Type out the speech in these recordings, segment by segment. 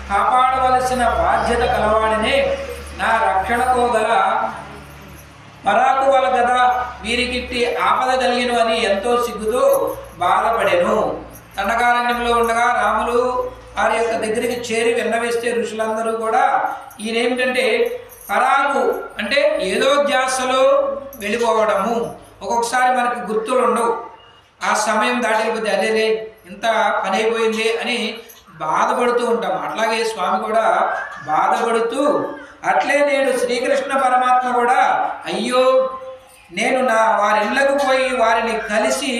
కాపాడవలసిన బాధ్యత కలవాడినే నా రక్షణతో గల పరాకు వల కదా వీరికిట్టి ఆపద కలిగిను అని ఎంతో సిగ్గుతో బాధపడెను. దండకారణ్యంలో ఉండగా రాములు వారి యొక్క దగ్గరికి చేరి విన్నవేస్తే ఋషులందరూ కూడా ఈయనేమిటంటే పరాకు అంటే ఏదో ధ్యాసలో వెళ్ళిపోవడము. ఒక్కొక్కసారి మనకి గుర్తులు ఉండవు, ఆ సమయం దాటిపోతే అదేలే ఇంత పని అయిపోయింది అని బాధపడుతూ ఉంటాం. అట్లాగే స్వామి కూడా బాధపడుతూ అట్లే నేడు శ్రీకృష్ణ పరమాత్మ కూడా అయ్యో నేను నా వారి ఇళ్లకు పోయి వారిని కలిసి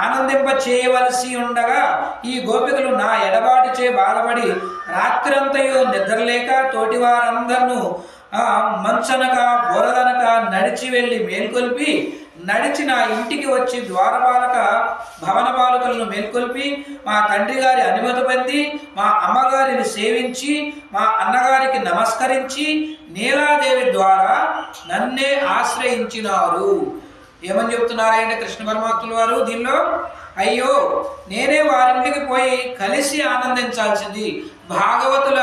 ఆనందింప చేయవలసి ఉండగా ఈ గోపికలు నా ఎడబాటు చే బాధపడి రాత్రంతయు నిద్రలేక తోటి వారందరినూ మంచనక బొరదనక నడిచి వెళ్ళి మేల్కొల్పి నడిచి నా ఇంటికి వచ్చి ద్వారపాలక భవన పాలకులను మేల్కొల్పి మా తండ్రి గారి అనుమతి పొంది మా అమ్మగారిని సేవించి మా అన్నగారికి నమస్కరించి నీలాదేవి ద్వారా నన్నే ఆశ్రయించినారు. ఏమని చెప్తున్నారంటే కృష్ణ పరమాత్ముల వారు దీనిలో, అయ్యో నేనే వారింటికి పోయి కలిసి ఆనందించాల్సింది. భాగవతుల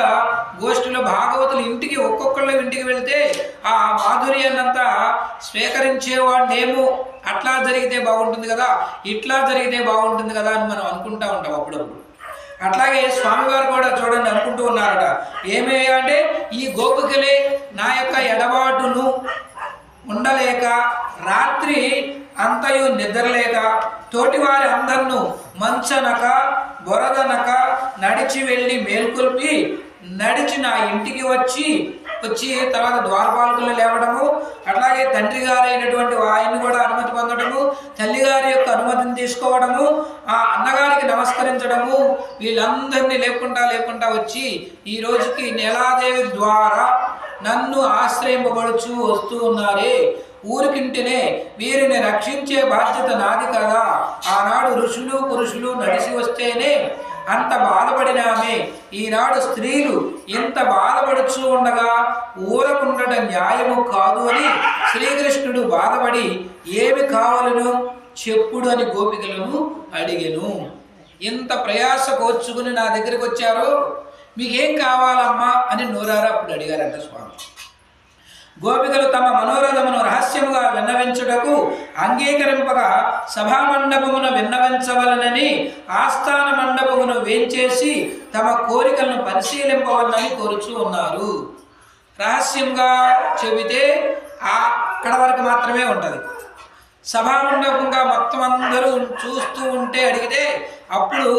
గోష్ఠిలో భాగవతుల ఇంటికి ఒక్కొక్కళ్ళ ఇంటికి వెళితే ఆ మాధుర్యాన్నంతా స్వీకరించేవాడినేమో, అట్లా జరిగితే బాగుంటుంది కదా, ఇట్లా జరిగితే బాగుంటుంది కదా అని మనం అనుకుంటా ఉంటాం అప్పుడప్పుడు. అట్లాగే స్వామివారు కూడా చూడండి అనుకుంటూ ఉన్నారట. ఏమే అంటే ఈ గోపికలే నా యొక్క ఎడబాటును ఉండలేక రాత్రి అంతయు నిద్రలేక తోటివారి అందరినూ మంచనక బొరదనక నడిచి వెళ్ళి మేల్కొల్పి నడిచి నా ఇంటికి వచ్చి తర్వాత ద్వారపాలకులు లేవడము, అట్లాగే తండ్రి గారైనటువంటి ఆయన్ని కూడా అనుమతి పొందడము, తల్లిగారి యొక్క అనుమతిని తీసుకోవడము, ఆ అన్నగారికి నమస్కరించడము, వీళ్ళందరినీ లేకుండా వచ్చి ఈ రోజుకి నీలాదేవి ద్వారా నన్ను ఆశ్రయింపబడుచు వస్తూ ఉన్నారే. ఊరికింటినే వీరిని రక్షించే బాధ్యత నాది కదా. ఆనాడు ఋషులు పురుషులు నడిచి వస్తేనే అంత బాధపడినామే, ఈనాడు స్త్రీలు ఎంత బాధపడుచు ఉండగా ఊరకుండటం న్యాయము కాదు అని శ్రీకృష్ణుడు బాధపడి ఏమి కావాలను చెప్పుడు అని గోపికలను అడిగెను. ఇంత ప్రయాస కోర్చుకుని నా దగ్గరికి వచ్చారో మీకేం కావాలమ్మా అని నోరారా అప్పుడు అడిగారంట స్వామి. గోపికలు తమ మనోరథమును రహస్యముగా విన్నవించుటకు అంగీకరింపగా సభామండపమును విన్నవించవలనని ఆస్థాన మండపమును వేంచేసి తమ కోరికలను పరిశీలింపవలనని కోరుచూ ఉన్నారు. రహస్యంగా చెబితే అక్కడ వరకు మాత్రమే ఉంటుంది. సభామండపంగా మొత్తం అందరూ చూస్తూ ఉంటే అడిగితే అప్పుడు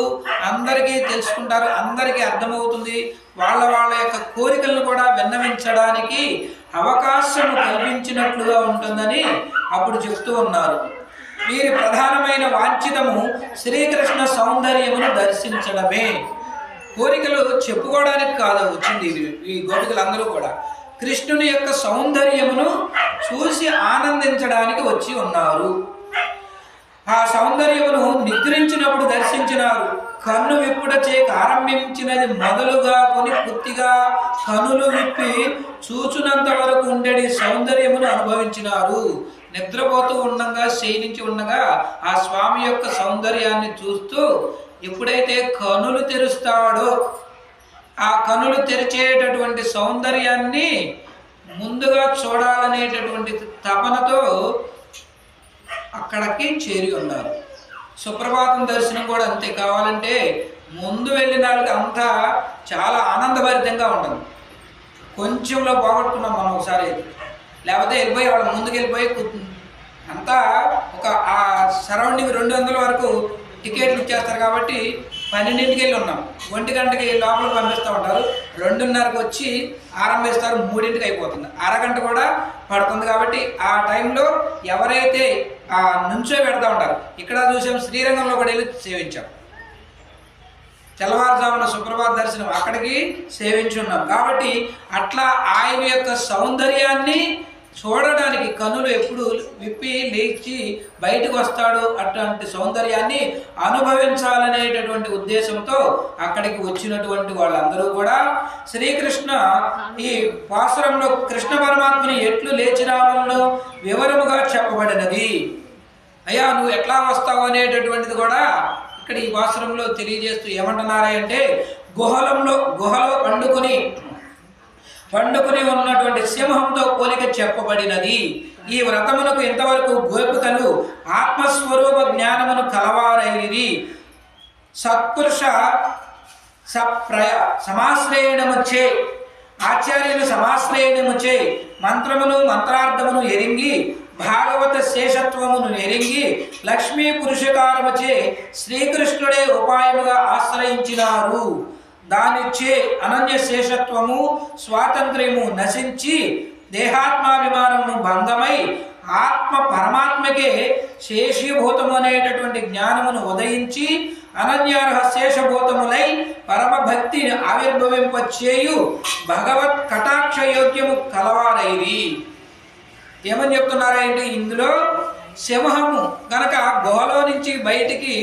అందరికీ తెలుసుకుంటారు, అందరికీ అర్థమవుతుంది. వాళ్ళ యొక్క కోరికలను కూడా విన్నవించడానికి అవకాశం కల్పించినట్లుగా ఉంటుందని అప్పుడు చెప్తూ ఉన్నారు. వీరి ప్రధానమైన వాంఛితము శ్రీకృష్ణ సౌందర్యమును దర్శించడమే. కోరికలు చెప్పుకోవడానికి కాదు వచ్చింది ఈ గోపికలందరూ కూడా కృష్ణుని యొక్క సౌందర్యమును చూసి ఆనందించడానికి వచ్చి ఉన్నారు. ఆ సౌందర్యమును నిద్రించినప్పుడు దర్శించినారు. కన్ను విప్పుడచే ఆరంభించినది మొదలుగా కొని పూర్తిగా కనులు విప్పి చూచునంత వరకు ఉండేది సౌందర్యమును అనుభవించినారు. నిద్రపోతూ ఉండగా శయనించి ఉండగా ఆ స్వామి యొక్క సౌందర్యాన్ని చూస్తూ ఎప్పుడైతే కనులు తెరుస్తాడో ఆ కనులు తెరిచేటటువంటి సౌందర్యాన్ని ముందుగా చూడాలనేటటువంటి తపనతో అక్కడికి చేరి ఉన్నారు. సుప్రభాతం దర్శనం కూడా అంతే. కావాలంటే ముందు వెళ్ళిన వాళ్ళకి అంతా చాలా ఆనందభరితంగా ఉండదు. కొంచెంలో పోగొట్టుకున్నాం మనం ఒకసారి, లేకపోతే వెళ్ళిపోయి వాళ్ళ ముందుకు వెళ్ళిపోయి అంతా ఒక ఆ సరౌండింగ్ 200 వరకు టికెట్లు ఇచ్చేస్తారు కాబట్టి 12ంటికి వెళ్ళి ఉన్నాం. 1 గంటకి లోపలికి పంపిస్తూ ఉంటారు. 2:30కి వచ్చి ఆరంభిస్తారు, 3ంటికి అయిపోతుంది. అరగంట కూడా పడుతుంది. కాబట్టి ఆ టైంలో ఎవరైతే నుంచో పెడతా ఉంటారు. ఇక్కడ చూసాం శ్రీరంగంలో కూడా వెళ్ళి సేవించాం. తెల్లవారుజామున సుప్రభాత దర్శనం అక్కడికి సేవించి ఉన్నాం. కాబట్టి అట్లా ఆయన యొక్క సౌందర్యాన్ని చూడడానికి కనులు ఎప్పుడు విప్పి లేచి బయటకు వస్తాడో అట్లాంటి సౌందర్యాన్ని అనుభవించాలనేటటువంటి ఉద్దేశంతో అక్కడికి వచ్చినటువంటి వాళ్ళందరూ కూడా శ్రీకృష్ణ ఈ పాసురంలో కృష్ణ పరమాత్మని ఎట్లు లేచి రావాలో వివరముగా చెప్పబడినది. అయ్యా నువ్వు ఎట్లా వస్తావు అనేటటువంటిది కూడా ఇక్కడ ఈ పాసురంలో తెలియజేస్తూ ఏమంటున్నారంటే గుహలో పండుకుని ఉన్నటువంటి సింహంతో పోలిక చెప్పబడినది. ఈ వ్రతమునకు ఇంతవరకు గోపికలు ఆత్మస్వరూప జ్ఞానమును కలవారైరి. సత్పురుష సమాశ్రయణముచే ఆచార్యులు సమాశ్రయణముచే మంత్రమును మంత్రార్థమును ఎరింగి భాగవత శేషత్వమును ఎరింగి లక్ష్మీ పురుషకారముచే శ్రీకృష్ణుడే ఉపాయముగా ఆశ్రయించినారు. దానిచ్చే అనన్య శేషత్వము స్వాతంత్ర్యము నశించి దేహాత్మాభిమానము భంగమై ఆత్మ పరమాత్మకే శేషీభూతము అనేటటువంటి జ్ఞానమును ఉదయించి అనన్యార్హ శేషభూతములై పరమభక్తిని ఆవిర్భవింపచేయు భగవత్ కటాక్ష యోగ్యము కలవారైరి. ఏమని చెప్తున్నారంటే ఇందులో సింహము కనుక గుహలో నుంచి బయటికి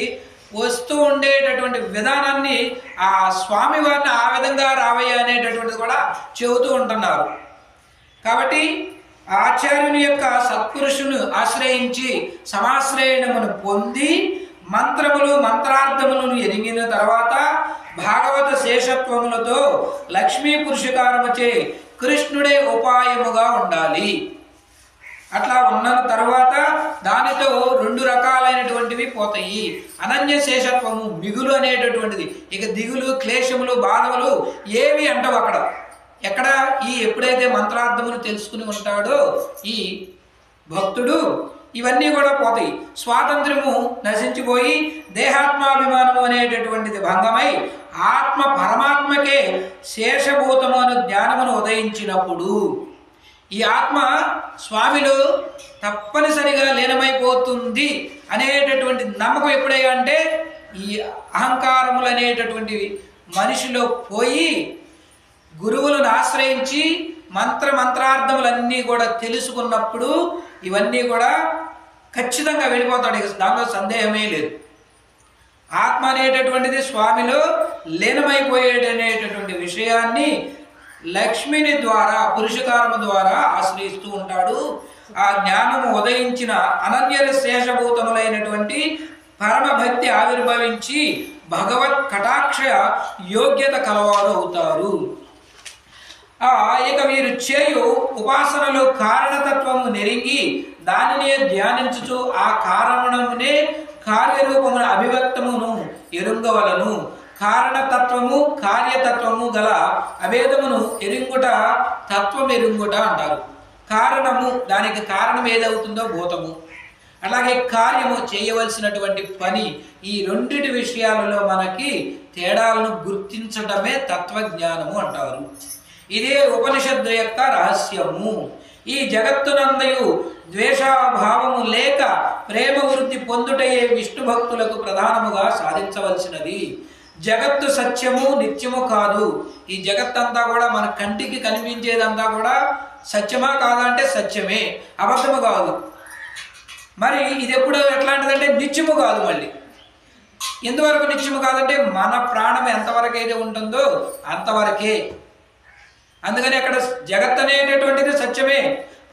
వస్తూ ఉండేటటువంటి విధానాన్ని ఆ స్వామి వారిని ఆ విధంగా రావయ్య అనేటటువంటిది కూడా చెబుతూ ఉంటున్నారు. కాబట్టి ఆచార్యుని యొక్క సత్పురుషును ఆశ్రయించి సమాశ్రయణమును పొంది మంత్రములు మంత్రార్థములను ఎరిగిన తర్వాత భాగవత శేషత్వములతో లక్ష్మీ పురుషకారముచే కృష్ణుడే ఉపాయముగా ఉండాలి. అట్లా ఉన్న తర్వాత దానితో 2 రకాలైనటువంటివి పోతాయి. అనన్య శేషత్వము మిగులు అనేటటువంటిది. ఇక దిగులు క్లేశములు బాధలు ఏవి అంటావు ఎక్కడ ఈ ఎప్పుడైతే మంత్రార్థమును తెలుసుకుని ఉంటాడో ఈ భక్తుడు ఇవన్నీ కూడా పోతాయి. స్వాతంత్ర్యము నశించిపోయి దేహాత్మాభిమానము అనేటటువంటిది భంగమై ఆత్మ పరమాత్మకే శేషభూతము అను జ్ఞానమును ఉదయించినప్పుడు ఈ ఆత్మ స్వామిలో తప్పనిసరిగా లీనమైపోతుంది అనేటటువంటి నమ్మకం ఎప్పుడైనా అంటే ఈ అహంకారములు అనేటటువంటివి మనిషిలో పోయి గురువులను ఆశ్రయించి మంత్రార్థములన్నీ కూడా తెలుసుకున్నప్పుడు ఇవన్నీ కూడా ఖచ్చితంగా వెళ్ళిపోతాడు. ఇక దానిలో సందేహమే లేదు. ఆత్మ అనేటటువంటిది స్వామిలో లీనమైపోయేటనేటటువంటి విషయాన్ని లక్ష్మిని ద్వారా పురుషకారము ద్వారా ఆశ్రయిస్తూ ఉంటాడు. ఆ జ్ఞానము ఉదయించిన అనన్య శేషభూతములైనటువంటి పరమభక్తి ఆవిర్భవించి భగవత్ కటాక్ష యోగ్యత కలవారు అవుతారు. ఇక వీరు చేయు ఉపాసనలో కారణతత్వము నెరిగి దానినే ధ్యానించుచు ఆ కారణమునే కార్యరూపమున అభివ్యక్తమును ఎరుంగవలను. కారణతత్వము కార్యతత్వము గల అభేదమును ఎరింగుట తత్వం ఎరింగుట అంటారు. కారణము దానికి కారణం ఏదవుతుందో భూతము, అలాగే కార్యము చేయవలసినటువంటి పని. ఈ రెండిటి విషయాలలో మనకి తేడాలను గుర్తించడమే తత్వజ్ఞానము అంటారు. ఇదే ఉపనిషత్తు యొక్క రహస్యము. ఈ జగత్తునందయు ద్వేషాభావము లేక ప్రేమ వృద్ధి పొందుటయే విష్ణు భక్తులకు ప్రధానముగా సాధించవలసినది. జగత్తు సత్యము నిత్యము కాదు. ఈ జగత్తంతా కూడా మన కంటికి కనిపించేదంతా కూడా సత్యమా కాదా అంటే సత్యమే, అబద్ధము కాదు. మరి ఇది ఎప్పుడు ఎట్లాంటిదంటే నిత్యము కాదు. మళ్ళీ ఎందువరకు నిత్యము కాదంటే మన ప్రాణం ఎంతవరకు అయితే ఉంటుందో అంతవరకే. అందుకని అక్కడ జగత్ అనేటటువంటిది సత్యమే,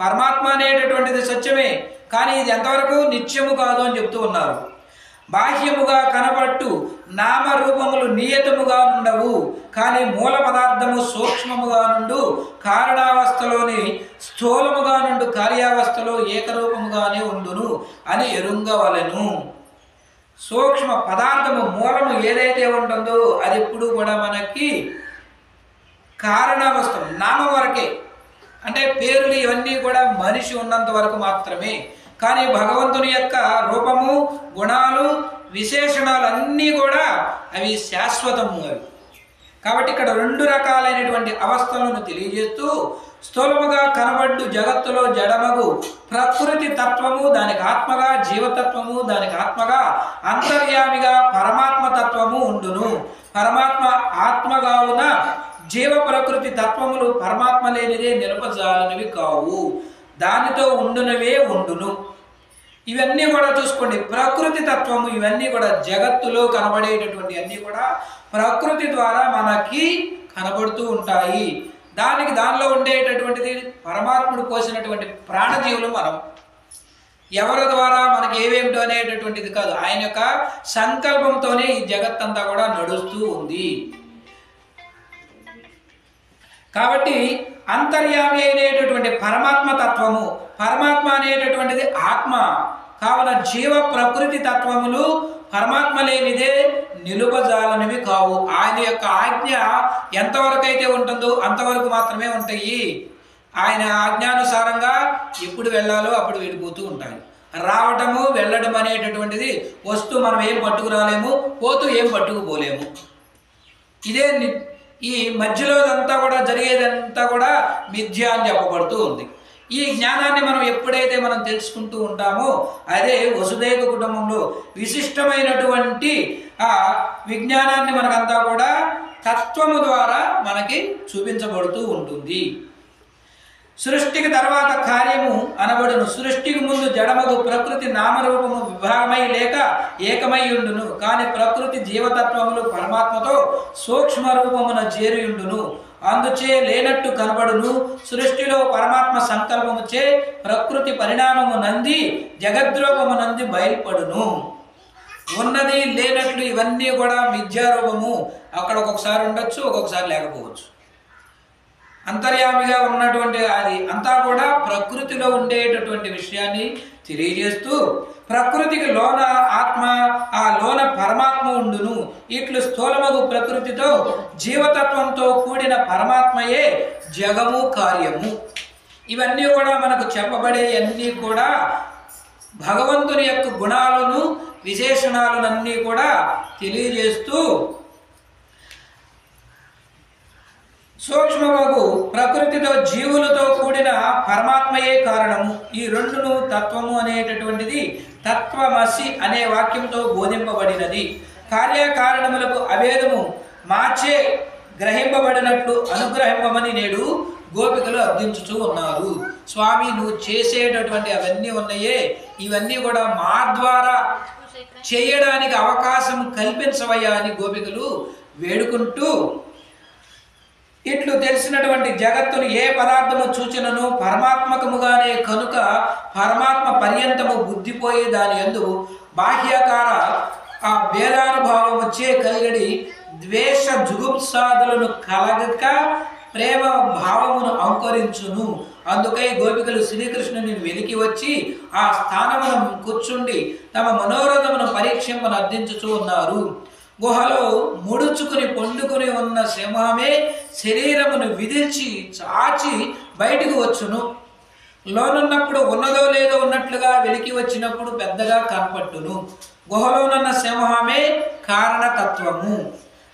పరమాత్మ అనేటటువంటిది సత్యమే, కానీ ఇది ఎంతవరకు నిత్యము కాదు అని చెప్తూ ఉన్నారు. బాహ్యముగా కనబట్టు నామరూపములు నియతముగా ఉండవు, కానీ మూల పదార్థము సూక్ష్మముగా నుండు కారణావస్థలోని స్థూలముగా నుండి కార్యావస్థలో ఏకరూపముగానే ఉండును అని ఎరుంగవలెను. సూక్ష్మ పదార్థము మూలము ఏదైతే ఉంటుందో అది ఎప్పుడు కూడా మనకి కారణావస్థ నామం వరకే. అంటే పేర్లు ఇవన్నీ కూడా మనిషి ఉన్నంత వరకు మాత్రమే. కానీ భగవంతుని యొక్క రూపము, గుణాలు, విశేషణాలు అన్నీ కూడా అవి శాశ్వతము. అవి కాబట్టి ఇక్కడ 2 రకాలైనటువంటి అవస్థలను తెలియజేస్తూ స్థూలముగా కనబడ్డు జగత్తులో జడమగు ప్రకృతి తత్వము దానికి ఆత్మగా, జీవతత్వము దానికి ఆత్మగా, అంతర్యామిగా పరమాత్మ తత్వము ఉండును. పరమాత్మ ఆత్మగా ఉన్న జీవ ప్రకృతి తత్వములు పరమాత్మ లేనిదే నిలపజాలనివి కావు, దానితో ఉండునవే ఉండును. ఇవన్నీ కూడా చూసుకోండి. ప్రకృతి తత్వము ఇవన్నీ కూడా జగత్తులో కనబడేటటువంటి అన్నీ కూడా ప్రకృతి ద్వారా మనకి కనబడుతూ ఉంటాయి. దానిలో ఉండేటటువంటిది పరమాత్ముడు కోసినటువంటి ప్రాణజీవులు మనం. ఎవరి ద్వారా మనకి ఏవేమిటో అనేటటువంటిది కాదు, ఆయన యొక్క సంకల్పంతోనే ఈ జగత్తంతా కూడా నడుస్తూ ఉంది. కాబట్టి అంతర్యామి అయినటువంటి పరమాత్మ తత్వము, పరమాత్మ అనేటటువంటిది ఆత్మ కావున జీవ ప్రకృతి తత్వములు పరమాత్మ లేనిదే నిలుపజాలనివి కావు. ఆయన యొక్క ఆజ్ఞ ఎంతవరకు అయితే ఉంటుందో అంతవరకు మాత్రమే ఉంటాయి. ఆయన ఆజ్ఞానుసారంగా ఎప్పుడు వెళ్ళాలో అప్పుడు వెళ్ళిపోతూ ఉంటాయి. రావటము వెళ్ళడం అనేటటువంటిది వస్తూ మనం ఏం పట్టుకురాలేము, పోతూ ఏం పట్టుకుపోలేము. ఇదే ఈ మధ్యలో అంతా కూడా జరిగేదంతా కూడా మిథ్య అని చెప్పబడుతూ ఉంది. ఈ జ్ఞానాన్ని మనం ఎప్పుడైతే మనం తెలుసుకుంటూ ఉంటామో అదే వసుదైక కుటుంబంలో విశిష్టమైనటువంటి ఆ విజ్ఞానాన్ని మనకంతా కూడా తత్వము ద్వారా మనకి చూపించబడుతూ ఉంటుంది. సృష్టికి తర్వాత కార్యము అనబడును. సృష్టికి ముందు జడమగు ప్రకృతి నామరూపము విభాగమై లేక ఏకమై ఉండును. కానీ ప్రకృతి జీవతత్వములు పరమాత్మతో సూక్ష్మ రూపమున చేరియుండును. అందుచే లేనట్టు కనబడును. సృష్టిలో పరమాత్మ సంకల్పముచే ప్రకృతి పరిణామము నంది జగద్రూపము నంది బయల్పడును. ఉన్నది లేనట్లు ఇవన్నీ కూడా మిథ్యారూపము. అక్కడ ఒక్కొక్కసారి ఉండొచ్చు, ఒక్కొక్కసారి లేకపోవచ్చు. అంతర్యామిగా ఉన్నటువంటి అది అంతా కూడా ప్రకృతిలో ఉండేటటువంటి విషయాన్ని తెలియజేస్తూ ప్రకృతికి లోన ఆత్మ, ఆ లోన పరమాత్మ ఉండును. ఇట్లు స్థూలమగు ప్రకృతితో జీవతత్వంతో కూడిన పరమాత్మయే జగము కార్యము. ఇవన్నీ కూడా మనకు చెప్పబడే అన్నీ కూడా భగవంతుని యొక్క గుణాలను విశేషణాలన్నీ కూడా తెలియజేస్తూ సూక్ష్మమగు ప్రకృతితో జీవులతో కూడిన పరమాత్మయే కారణము. ఈ రెండును తత్వము అనేటటువంటిది తత్వమసి అనే వాక్యంతో బోధింపబడినది. కార్యకారణములకు అభేదము మార్చే గ్రహింపబడినట్లు అనుగ్రహింపమని నేడు గోపికలు అర్థించుతూ ఉన్నారు. స్వామి నువ్వు చేసేటటువంటి అవన్నీ ఉన్నాయే, ఇవన్నీ కూడా మా ద్వారా చేయడానికి అవకాశం కల్పించవయ్యా అని గోపికలు వేడుకుంటూ ఇట్లు తెలిసినటువంటి జగత్తును ఏ పదార్థము చూచినను పరమాత్మకముగానే కనుక పరమాత్మ పర్యంతము బుద్ధిపోయి దాని యందు బాహ్యకార ఆ భేదానుభావం వచ్చే కలిగడి ద్వేష జుగుప్సాదులను కలగక ప్రేమ భావమును అంకురించును. అందుకై గోపికలు శ్రీకృష్ణుని వెలికి వచ్చి ఆ స్థానమును కూర్చుండి తమ మనోరథమును పరీక్షింపను అర్థించుచూ ఉన్నారు. గుహలో ముడుచుకుని పండుకుని ఉన్న సింహమే శరీరమును విదిల్చి చాచి బయటకు వచ్చును. లోనున్నప్పుడు ఉన్నదో లేదో ఉన్నట్లుగా వెలికి వచ్చినప్పుడు పెద్దగా కనపట్టును. గుహలోనున్న సింహమే కారణతత్వము.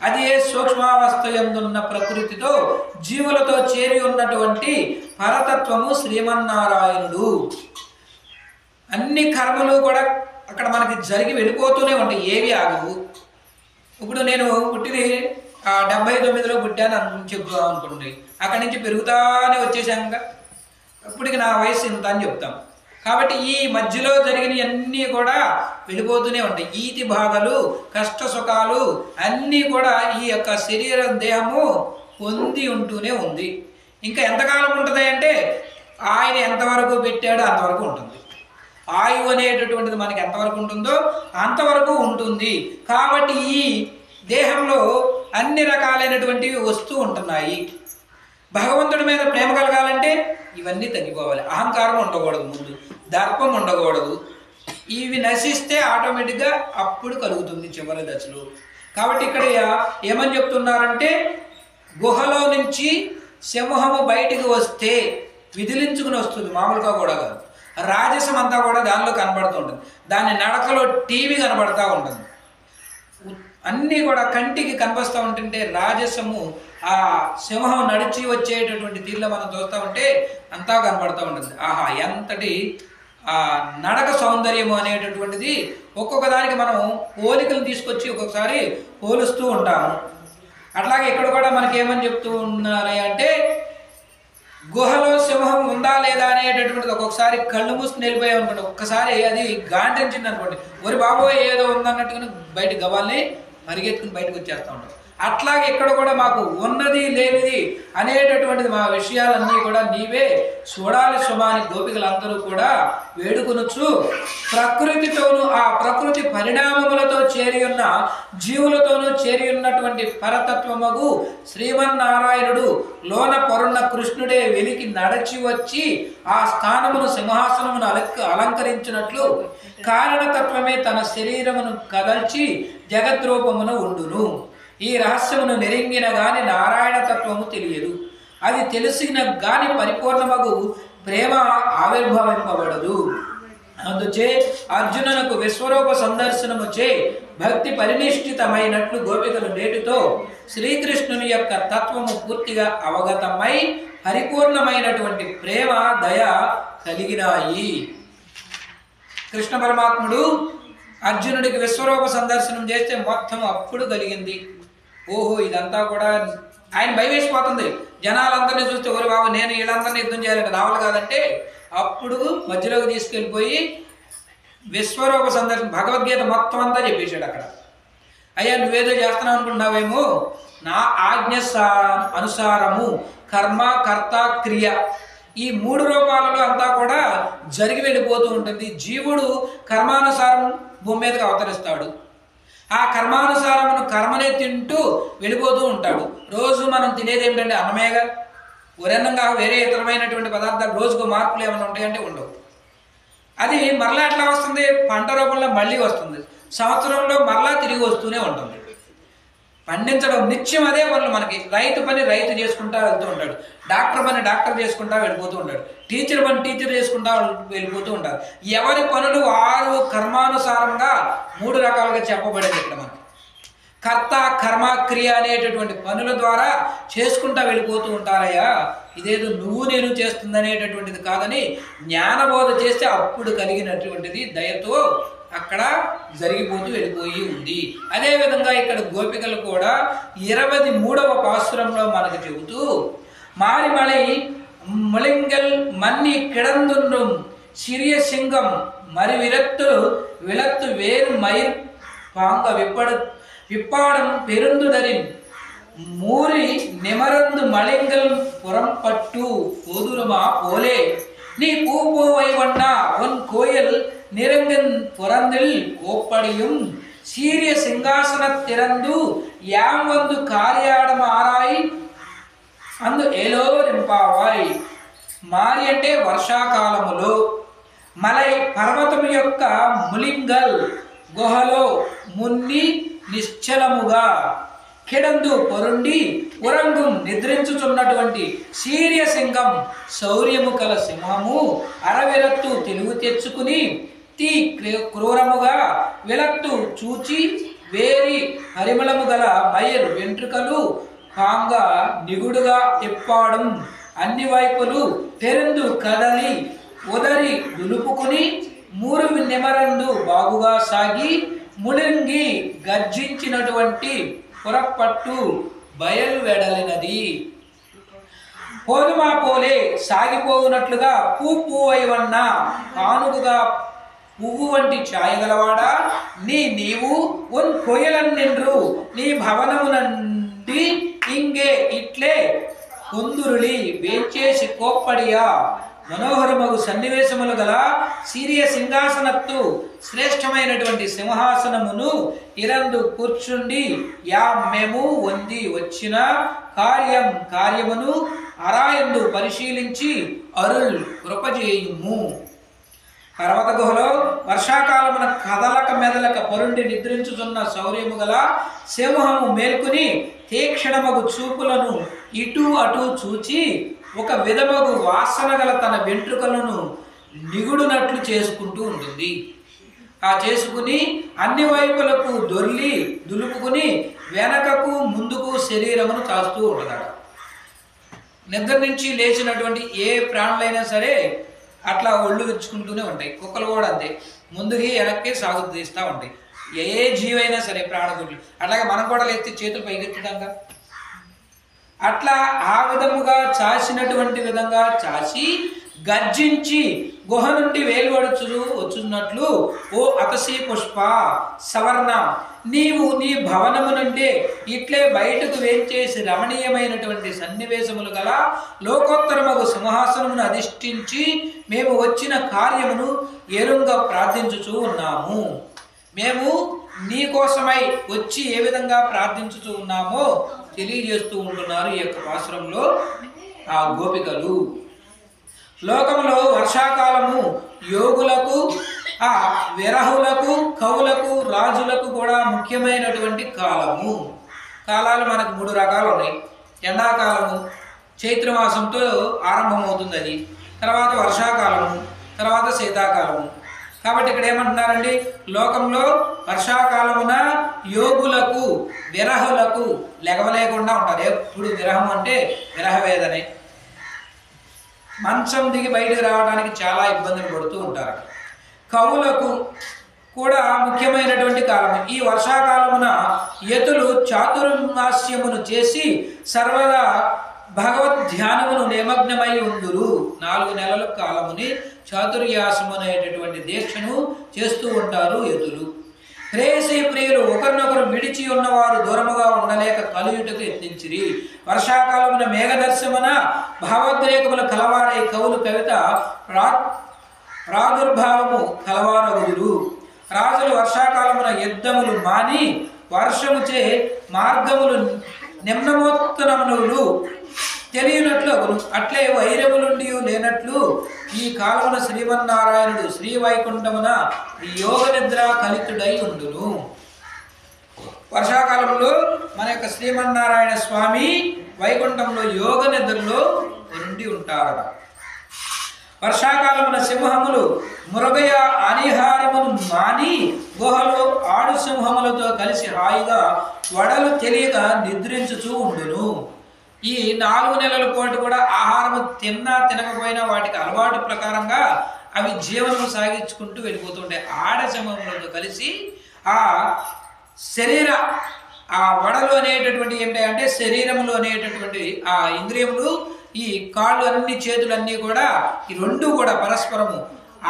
అది సూక్ష్మావస్థ యందున్న ప్రకృతితో జీవులతో చేరి ఉన్నటువంటి పరతత్వము శ్రీమన్నారాయణుడు. అన్ని కర్మలు కూడా అక్కడ మనకి జరిగి వెళ్ళిపోతూనే ఉంటాయి, ఏవి ఆగవు. ఇప్పుడు నేను పుట్టిని 79లో పుట్టాను చెప్తాం అనుకోండి, అక్కడి నుంచి పెరుగుతానే వచ్చేసాక అప్పటికి నా వయసు ఇంత అని చెప్తాం. కాబట్టి ఈ మధ్యలో జరిగినవన్నీ కూడా వెళ్ళిపోతూనే ఉంటాయి. ఈతి బాధలు, కష్ట సుఖాలు అన్నీ కూడా ఈ యొక్క శరీర దేహము పొంది ఉంటూనే ఉంది. ఇంకా ఎంతకాలం ఉంటుంది అంటే ఆయన ఎంతవరకు పెట్టాడో అంతవరకు ఉంటుంది. ఆయువు అనేటటువంటిది మనకి ఎంతవరకు ఉంటుందో అంతవరకు ఉంటుంది. కాబట్టి ఈ దేహంలో అన్ని రకాలైనటువంటివి వస్తూ ఉంటున్నాయి. భగవంతుడి మీద ప్రేమ కలగాలంటే ఇవన్నీ తగ్గిపోవాలి. అహంకారం ఉండకూడదు, ముందు దర్పం ఉండకూడదు. ఇవి నశిస్తే ఆటోమేటిక్గా అప్పుడు కలుగుతుంది చివరి దశలో. కాబట్టి ఇక్కడ ఏమని చెప్తున్నారంటే గుహలో నుంచి సింహము బయటికి వస్తే విదిలించుకుని వస్తుంది, మామూలుగా కూడా కాదు. రాజసం అంతా కూడా దానిలో కనబడుతూ ఉంటుంది. దాని నడకలో టీవీ కనబడతా ఉంటుంది. అన్నీ కూడా కంటికి కనిపిస్తూ ఉంటుంటే రాజసము ఆ సింహం నడిచి వచ్చేటటువంటి తీరులో మనం చూస్తూ ఉంటే అంతా కనబడుతూ ఉంటుంది. ఆహా ఎంతటి ఆ నడక సౌందర్యము అనేటటువంటిది ఒక్కొక్క దానికి మనం పోలికలు తీసుకొచ్చి ఒక్కొక్కసారి పోలుస్తూ ఉంటాము. అట్లాగే ఇక్కడ కూడా మనకి ఏమని చెప్తూ ఉన్నారు అంటే గుహలో సింహం ఉందా లేదా అనేటటువంటిది ఒక్కొక్కసారి కళ్ళు మూసుకుని వెళ్ళిపోయాం అనుకోండి, ఒక్కసారి అది గాండ్రించింది అనుకోండి, ఒరి బాబోయ్ ఏదో ఉందన్నట్టుగా బయట గవాల్ని పరిగెత్తుకుని బయటకు వచ్చేస్తూ ఉంటాం. అట్లాగే ఇక్కడ కూడా మాకు ఉన్నది లేనిది అనేటటువంటిది మా విషయాలన్నీ కూడా నీవే చూడాలి సుమాని గోపికలందరూ కూడా వేడుకొనొచ్చు. ప్రకృతితోనూ ఆ ప్రకృతి పరిణామములతో చేరి ఉన్న జీవులతోనూ చేరి ఉన్నటువంటి పరతత్వమగు శ్రీమన్నారాయణుడు లోన పొరున్న కృష్ణుడే వెలికి నడచి వచ్చి ఆ స్థానమును సింహాసనమును అలంకరించినట్లు కారణతత్వమే తన శరీరమును కదల్చి జగద్రూపమును ఉండును. ఈ రహస్యమును నెరింగిన గాని నారాయణ తత్వము తెలియదు. అది తెలిసిన గాని పరిపూర్ణమగు ప్రేమ ఆవిర్భవింపబడదు. అందుచే అర్జునునకు విశ్వరూప సందర్శనముచే భక్తి పరినిష్ఠితమైనట్లు గోపికలు నేటితో శ్రీకృష్ణుని యొక్క తత్వము పూర్తిగా అవగతమై పరిపూర్ణమైనటువంటి ప్రేమ దయ కలిగినాయి. కృష్ణ పరమాత్ముడు అర్జునుడికి విశ్వరూప సందర్శనం చేస్తే మొత్తం అప్పుడు కలిగింది. ఓహో, ఇదంతా కూడా ఆయన భయవేసిపోతుంది. జనాలందరినీ చూస్తే ఓరి బాబు నేను వీళ్ళందరినీ యుద్ధం చేయాలంటే రావాలి కాదంటే అప్పుడు మధ్యలోకి తీసుకెళ్ళిపోయి విశ్వరూప సందర్శనం భగవద్గీత మొత్తం అంతా చెప్పేశాడు. అక్కడ అయ్యా నువ్వేదో చేస్తున్నావు అనుకుంటున్నావేమో, నా ఆజ్ఞ అనుసారము కర్మ కర్త క్రియ ఈ 3 రూపాలలో అంతా కూడా జరిగి వెళ్ళిపోతూ ఉంటుంది. జీవుడు కర్మానుసారం భూమి మీదకి అవతరిస్తాడు. ఆ కర్మానుసారమును కర్మనే తింటూ వెళ్ళిపోతూ ఉంటాడు. రోజు మనం తినేది ఏమిటంటే అన్నమేగా, ఒరన్నంగా వేరే ఇతరమైనటువంటి పదార్థాలు రోజుకు మార్పులు ఏమైనా ఉంటాయంటే ఉండవు. అది మరలా ఎట్లా వస్తుంది? పంట రూపంలో మళ్ళీ వస్తుంది. సంవత్సరంలో మరలా తిరిగి వస్తూనే ఉంటుంది. పండించడం నిత్యం అదే పనులు మనకి. రైతు పని రైతు చేసుకుంటా వెళ్తూ ఉంటాడు, డాక్టర్ పని డాక్టర్ చేసుకుంటా వెళ్ళిపోతూ ఉంటాడు, టీచర్ పని టీచర్ చేసుకుంటా వెళ్ళిపోతూ ఉంటారు. ఎవరి పనులు వారు కర్మానుసారంగా 3 రకాలుగా చెప్పబడింది ఇక్కడ మనకి. కర్త కర్మ క్రియ అనేటటువంటి పనుల ద్వారా చేసుకుంటా వెళ్ళిపోతూ ఉంటారయ్యా. ఇదేదో నువ్వు నేను చేస్తుందనేటటువంటిది కాదని జ్ఞానబోధ చేస్తే అప్పుడు కలిగినటువంటిది దయతో అక్కడ జరిగిపోతూ వెళ్ళిపోయి ఉంది. అదేవిధంగా ఇక్కడ గోపికలు కూడా 23వ పాసురంలో మనకు చెబుతూ మారిమళై ముళింగల్ మన్ని కిడందున్నం సిరియ సింగం మరి విలత్తు వేరు మయిర్ పాంగ విప్పాడం పెరుందుదరిన్ మూరి నిమరందు మళింగల్ పురం పట్టు పోదురుమా పోలే நீ பூ பூவை வண்ணா உன் கோயில் நிறங்கன் புறந்தில் கோப்படியும் சீரிய சிங்காசனத் திறந்து யாம் வந்து కార్యాడమ ఆరాయి అందు ఏలోరింపావాయ్. మారి అంటే వర్షాకాలములో మలై పర్వతము యొక్క ములింగల్ గుహలో మున్ని నిశ్చలముగా కిడందు పొరుండి ఉరంగం నిద్రించుచున్నటువంటి శీర్యసింగం శౌర్యము కల సింహము అరవిరత్తు తెలుగు తెచ్చుకుని తీ క్రూరముగా విలత్తు చూచి వేరి పరిమళము గల మయర్ వెంట్రుకలు కాంగ నిగుడుగా ఎప్పాడం అన్ని వైపులు తెరందు కదలి ఉదరి దులుపుకుని 3 నిమరందు బాగుగా సాగి ముళింగి గర్జించినటువంటి పురపట్టు బయలు వెడలినది. పోదుమా పోలే సాగిపోవునట్లుగా పూవైవన్న కానుగుగా పువ్వు వంటి ఛాయగలవాడా నీవు ఉన్ కొయ్యలన్నెండ్రు నీ భవనమునండి ఇంగే ఇట్లే కొందురులి వేంచేసి కోప్పడియా. మనోహరమగు సన్నివేశములు గల సీరియ సింహాసనత్తు శ్రేష్టమైనటువంటి సింహాసనమును ఇరందు కూర్చుండి యా మేము వంది వచ్చిన కార్యమును అరాయందు పరిశీలించి అరుల్ కృపజేయుము. పర్వత గుహలో వర్షాకాలమున కదలక మెదలక పరుండి నిద్రించుచున్న శౌర్యము గల సింహము మేల్కొని తీక్షణమగు చూపులను ఇటు అటు చూచి ఒక విధమగు వాసన గల తన వెంట్రుకలను నిగుడునట్లు చేసుకుంటూ ఉంటుంది. ఆ చేసుకుని అన్ని వైపులకు దొర్లి దులుపుకుని వెనకకు ముందుకు శరీరమును చాస్తూ ఉంటుందట. నిద్ర నుంచి లేచినటువంటి ఏ ప్రాణులైనా సరే అట్లా ఒళ్ళు విచ్చుకుంటూనే ఉంటాయి. కుక్కలు కూడా అంతే, ముందుకి వెనక్కి సాగు తీస్తూ ఉంటాయి. ఏ జీవైనా సరే ప్రాణగుడ్లు అట్లాగే మనం కూడా లేస్తే చేతులు పైకెత్తడంగా అట్లా ఆ విధముగా చాసినటువంటి విధంగా చాసి గర్జించి గుహ నుండి వేలువడుచు వచ్చున్నట్లు, ఓ అతసీ పుష్ప సవర్ణ, నీవు నీ భవనము నుండి ఇట్లే బయటకు వేంచేసి రమణీయమైనటువంటి సన్నివేశములు గల లోకోత్తరమగు సింహాసనమును అధిష్ఠించి మేము వచ్చిన కార్యమును ఎరుంగా ప్రార్థించుచూ ఉన్నాము. మేము నీ కోసమై వచ్చి ఏ విధంగా ప్రార్థించుతూ ఉన్నామో తెలియజేస్తూ ఉంటున్నారు ఈ యొక్క పాశ్రంలో ఆ గోపికలు. లోకంలో వర్షాకాలము యోగులకు, ఆ విరహులకు, కవులకు, రాజులకు కూడా ముఖ్యమైనటువంటి కాలము. కాలాలు మనకు 3 రకాలు ఉన్నాయి. ఎండాకాలము చైత్రమాసంతో ఆరంభమవుతుంది, అది తర్వాత వర్షాకాలము, తర్వాత శీతాకాలము. కాబట్టి ఇక్కడ ఏమంటున్నారండి, లోకంలో వర్షాకాలమున యోగులకు, విరహులకు లెగవలేకుండా ఉంటారు. ఎప్పుడు విరహం అంటే విరహ వేదనే, మంచం దిగి బయటకు రావడానికి చాలా ఇబ్బందులు పడుతూ ఉంటారు. కవులకు కూడా ముఖ్యమైనటువంటి కాలం ఈ వర్షాకాలమున. యతులు చాతుర్మాస్యమును చేసి సర్వదా భగవద్ ధ్యానమును నిమగ్నమై ఉందురు. 4 నెలల కాలముని చాతుర్యాసము అనేటటువంటి దీక్షను చేస్తూ ఉంటారు యతులు. ప్రేయసీ ప్రియులు ఒకరినొకరు విడిచి ఉన్నవారు దూరముగా ఉండలేక కలుయుటకు యత్నించిరి. వర్షాకాలమున మేఘదర్శమున భావోద్రేకములు కలవారై కవులు కవిత ప్రాదుర్భావము కలవారగుదురు. రాజులు వర్షాకాలమున యుద్ధములు మాని వర్షముచే మార్గములు నిమ్నమోత్తనములు తెలియనట్లు అట్లే వైరములుండి లేనట్లు ఈ కాలమున శ్రీమన్నారాయణుడు శ్రీవైకుంఠమున యోగ నిద్ర కలితుడై ఉండును. వర్షాకాలంలో మన యొక్క శ్రీమన్నారాయణ స్వామి వైకుంఠంలో యోగ నిద్రలో ఉండి ఉంటారు. వర్షాకాలమున సింహములు మృగయ అనిహారమును మాని గుహలో ఆడు సింహములతో కలిసి హాయిగా వడలు తెలియక నిద్రించుచూ ఉండును. ఈ 4 నెలల పాటు కూడా ఆహారము తిన్నా తినకపోయినా వాటికి అలవాటు ప్రకారంగా అవి జీవనము సాగించుకుంటూ వెళ్ళిపోతుంటాయి. ఆడసింహములతో కలిసి ఆ శరీర ఆ వడలు అనేటటువంటి ఏమిటంటే శరీరములు అనేటటువంటి ఆ ఇంద్రియములు, ఈ కాళ్ళు అన్ని చేతులన్నీ కూడా ఈ 2 కూడా పరస్పరము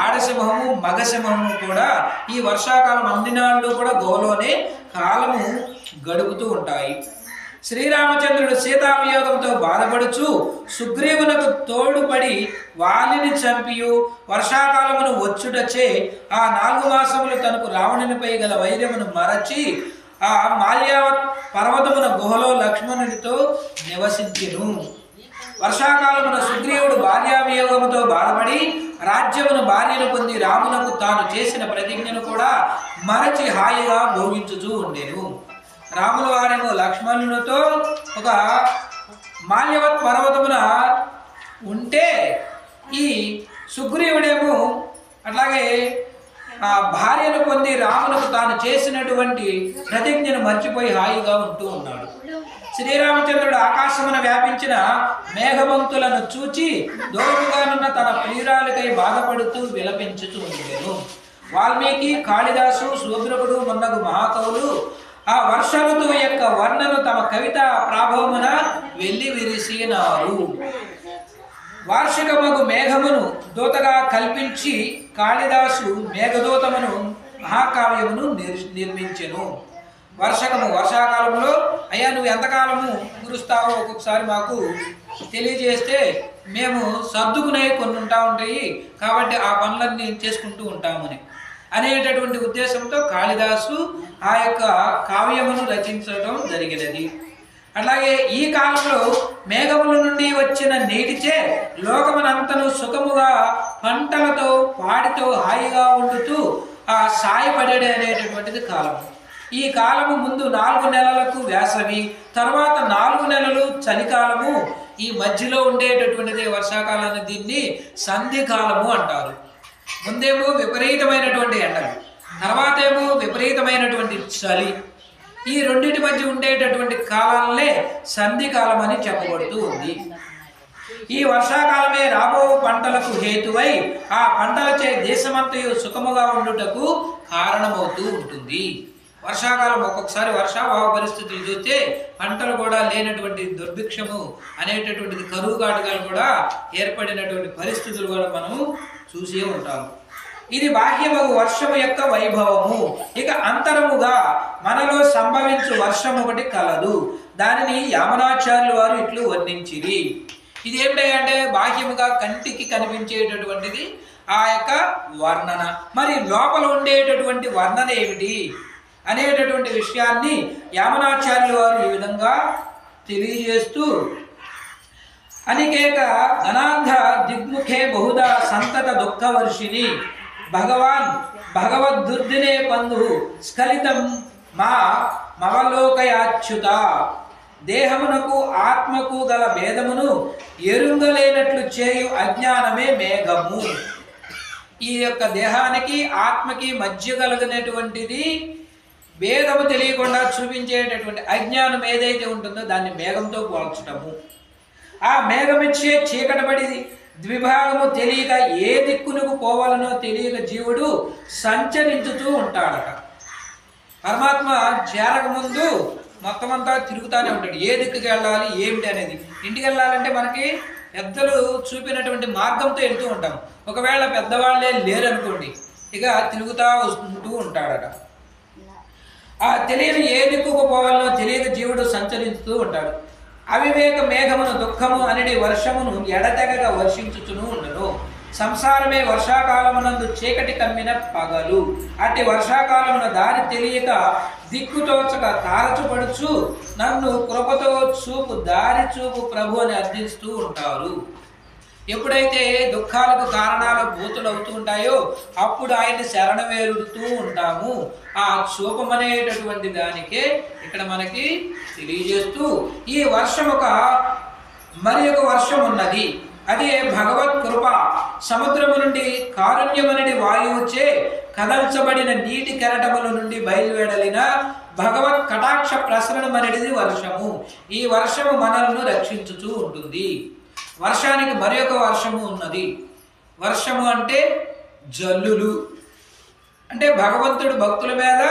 ఆడసింహము మగసింహము కూడా ఈ వర్షాకాలం అన్ని నాళ్ళు కూడా గుహలోనే కాలము గడుపుతూ ఉంటాయి. శ్రీరామచంద్రుడు సీతావియోగంతో బాధపడుచు సుగ్రీవునకు తోడుపడి వాలిని చంపియు వర్షాకాలమును వచ్చుటచే ఆ 4 మాసములు తనకు రావణునిపై గల వైర్యమును మరచి ఆ మాల్యావత్ పర్వతమున గుహలో లక్ష్మణునితో నివసించెను. వర్షాకాలమున సుగ్రీవుడు భార్యావియోగముతో బాధపడి రాజ్యమును భార్యను పొంది రామునకు తాను చేసిన ప్రతిజ్ఞను కూడా మరచి హాయిగా భోగించుచూ ఉండెను. రాముల వారేమో లక్ష్మణునితో ఒక మాల్యవత్ పర్వతమున ఉంటే, ఈ సుగ్రీవుడేమో అట్లాగే ఆ భార్యను పొంది రామునకు తాను చేసినటువంటి ప్రతిజ్ఞను మర్చిపోయి హాయిగా ఉంటూ ఉన్నాడు. శ్రీరామచంద్రుడు ఆకాశమున వ్యాపించిన మేఘబంతులను చూచి దూరముగానున్న తన ప్రియురాలికై బాధపడుతూ విలపించుతూ ఉండేను. వాల్మీకి, కాళిదాసు, శూద్రకుడు మొన్నగు మహాకవులు ఆ వర్ష ఋతువు యొక్క వర్ణను తమ కవిత ప్రాభవమున వెళ్ళి విరిసినారు. వార్షికమగు మేఘమును దూతగా కల్పించి కాళిదాసు మేఘదూతమును మహాకావ్యమును నిర్మించెను. వర్షాకాలంలో అయ్యా నువ్వు ఎంతకాలము కురుస్తావో ఒక్కొక్కసారి మాకు తెలియజేస్తే మేము సర్దుకునే కొన్ని ఉంటాయి, కాబట్టి ఆ పనులన్నీ చేసుకుంటూ ఉంటామని అనేటటువంటి ఉద్దేశంతో కాళిదాసు ఆ యొక్క కావ్యమును రచించడం జరిగినది. అట్లాగే ఈ కాలంలో మేఘముల నుండి వచ్చిన నీటిచే లోకమునంతను సుఖముగా పంటలతో పాడితో హాయిగా ఉండుతూ ఆ సాయపడేది అనేటటువంటిది కాలము. ఈ కాలము ముందు 4 నెలలకు వేసవి, తర్వాత 4 నెలలు చలికాలము, ఈ మధ్యలో ఉండేటటువంటిది వర్షాకాలాన్ని దీన్ని సంధికాలము అంటారు. ముందేమో విపరీతమైనటువంటి ఎండలు, తర్వాత ఏమో విపరీతమైనటువంటి చలి, ఈ రెండింటి మధ్య ఉండేటటువంటి కాలాలనే సంధికాలం అని చెప్పబడుతూ ఉంది. ఈ వర్షాకాలమే రాబో పంటలకు హేతువై ఆ పంటలచే దేశమంతయు సుఖముగా ఉండుటకు కారణమవుతూ ఉంటుంది. వర్షాకాలం ఒక్కొక్కసారి వర్షాభావ పరిస్థితులు చూస్తే పంటలు కూడా లేనటువంటి దుర్భిక్షము అనేటటువంటిది, కరువు కాటకాలు కూడా ఏర్పడినటువంటి పరిస్థితులు కూడా మనము చూసే ఉంటాము. ఇది బాహ్యమగు వర్షము యొక్క వైభవము. ఇక అంతరముగా మనలో సంభవించు వర్షం ఒకటి కలదు, దానిని యామనాచార్యులు వారు ఇట్లు వర్ణించిరి. ఇది ఏమిటంటే బాహ్యముగా కంటికి కనిపించేటటువంటిది ఆ యొక్క వర్ణన. మరి లోపల ఉండేటటువంటి వర్ణన ఏమిటి అనేటటువంటి విషయాన్ని యామనాచార్యులు వారు ఈ విధంగా తెలియజేస్తూ, అనికేత అనాథ దిగ్ముఖే బహుదా సంతత దుఃఖవర్షిణి భగవాన్ భగవద్దుర్దినే పందు స్ఖలితం మా మవలోకయాచ్యుత. దేహమునకు ఆత్మకు గల భేదమును ఎరుంగలేనట్లు చేయు అజ్ఞానమే మేఘము. ఈ యొక్క దేహానికి ఆత్మకి మధ్య కలిగినటువంటిది భేదము తెలియకుండా చూపించేటటువంటి అజ్ఞానం ఏదైతే ఉంటుందో దాన్ని మేఘంతో పోల్చటము. ఆ మేఘమిచ్చే చీకటపడి ద్విభాగము తెలియక ఏ దిక్కునకు పోవాలనో తెలియక జీవుడు సంచరించుతూ ఉంటాడట. పరమాత్మ చేరక ముందు మొత్తం అంతా తిరుగుతూనే ఉంటాడు, ఏ దిక్కుకి వెళ్ళాలి ఏమిటి అనేది. ఇంటికి వెళ్ళాలంటే మనకి పెద్దలు చూపినటువంటి మార్గంతో వెళ్తూ ఉంటాం. ఒకవేళ పెద్దవాళ్ళే లేరనుకోండి, ఇక తిరుగుతూ ఉంటూ ఉంటాడట. ఆ తెలియని ఏ దిక్కుకు పోవాలనో తెలియక జీవుడు సంచరిస్తూ ఉంటాడు. అవివేక మేఘమును దుఃఖము అనేది వర్షమును ఎడతెగగా వర్షించుచును ఉండను. సంసారమే వర్షాకాలమునందు చీకటి కమ్మిన పగలు. అట్టి వర్షాకాలమున దారి తెలియక దిక్కుతోచక తారచుపడుచు నన్ను కృపతో చూపు దారి చూపు ప్రభు అని అర్థిస్తూ ఉంటారు. ఎప్పుడైతే దుఃఖాలకు కారణాలు భూతులు అవుతూ ఉంటాయో అప్పుడు ఆయన్ని శరణ వేరుతూ ఉంటాము. ఆ చూపం అనేటటువంటి దానికే ఇక్కడ మనకి తెలియజేస్తూ, ఈ వర్షం మరి ఒక వర్షం ఉన్నది, అదే భగవత్ కృప. సముద్రము నుండి కారుణ్యమనడి వాయువుచే కదల్చబడిన నీటి కెరటముల నుండి బయలువెడలిన భగవత్ కటాక్ష ప్రసరణమనేది వర్షము. ఈ వర్షము మనల్ని రక్షించుతూ ఉంటుంది. వర్షానికి మరి ఒక వర్షము ఉన్నది. వర్షము అంటే జల్లులు, అంటే భగవంతుడు భక్తుల మీద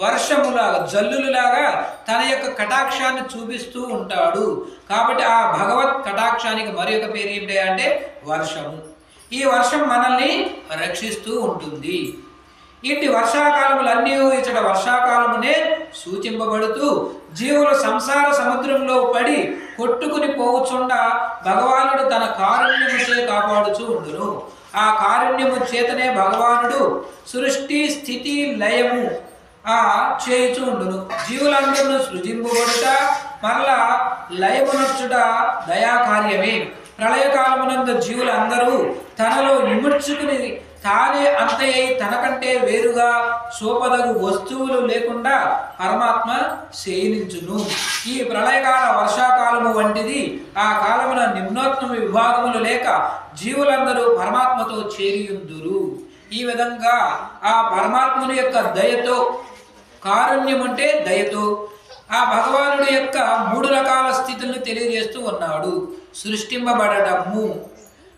వర్షములాగా జల్లులులాగా తన యొక్క కటాక్షాన్ని చూపిస్తూ ఉంటాడు. కాబట్టి ఆ భగవత్ కటాక్షానికి మరి ఒక పేరు ఏంటి అంటే వర్షము. ఈ వర్షం మనల్ని రక్షిస్తూ ఉంటుంది. ఇట్టి వర్షాకాలములన్నీ ఇచ్చట వర్షాకాలమునే సూచింపబడుతూ జీవులు సంసార సముద్రంలో పడి కొట్టుకుని పోవుచుండ భగవానుడు తన కారుణ్యముచే కాపాడుచూ ఉండును. ఆ కారుణ్యము చేతనే భగవానుడు సృష్టి స్థితి లయము చేయుచూ ఉండును. జీవులందరూ సృజింపబడుట మరలా లయమునొచ్చుట దయాకార్యమే. ప్రళయకాలమునందు జీవులందరూ తనలో నిముడ్చుకుని తానే అంతయ్యి తనకంటే వేరుగా సోపదగు వస్తువులు లేకుండా పరమాత్మ శయనించును. ఈ ప్రళయకాల వర్షాకాలము వంటిది. ఆ కాలమున నిమ్నోత్తమ విభాగములు లేక జీవులందరూ పరమాత్మతో చేరియుందురు. ఈ విధంగా ఆ పరమాత్ముని యొక్క దయతో, కారుణ్యం అంటే దయతో ఆ భగవానుడి యొక్క 3 రకాల స్థితులను తెలియజేస్తూ ఉన్నాడు. సృష్టింపబడటము,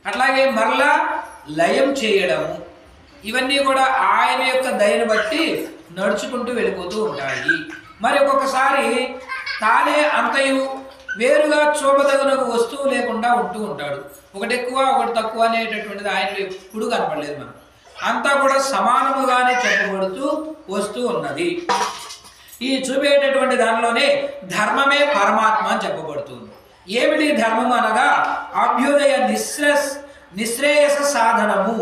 అట్లాగే మరలా లయం చేయడము, ఇవన్నీ కూడా ఆయన యొక్క దయను బట్టి నడుచుకుంటూ వెళ్ళిపోతూ ఉంటాయి. మరి ఒక్కొక్కసారి తానే అంతయు వేరుగా చూపదగినకు వస్తువు లేకుండా ఉంటూ ఉంటాడు. ఒకటి ఎక్కువ ఒకటి తక్కువ అనేటటువంటిది ఆయన ఎప్పుడు కనపడలేదు. మనం అంతా కూడా సమానముగానే చెప్పబడుతూ వస్తూ ఉన్నది. ఈ చూపేటటువంటి దానిలోనే ధర్మమే పరమాత్మ అని చెప్పబడుతుంది. ఏమిటి ధర్మము అనగా అభ్యుదయ నిశ్రేయస సాధనము.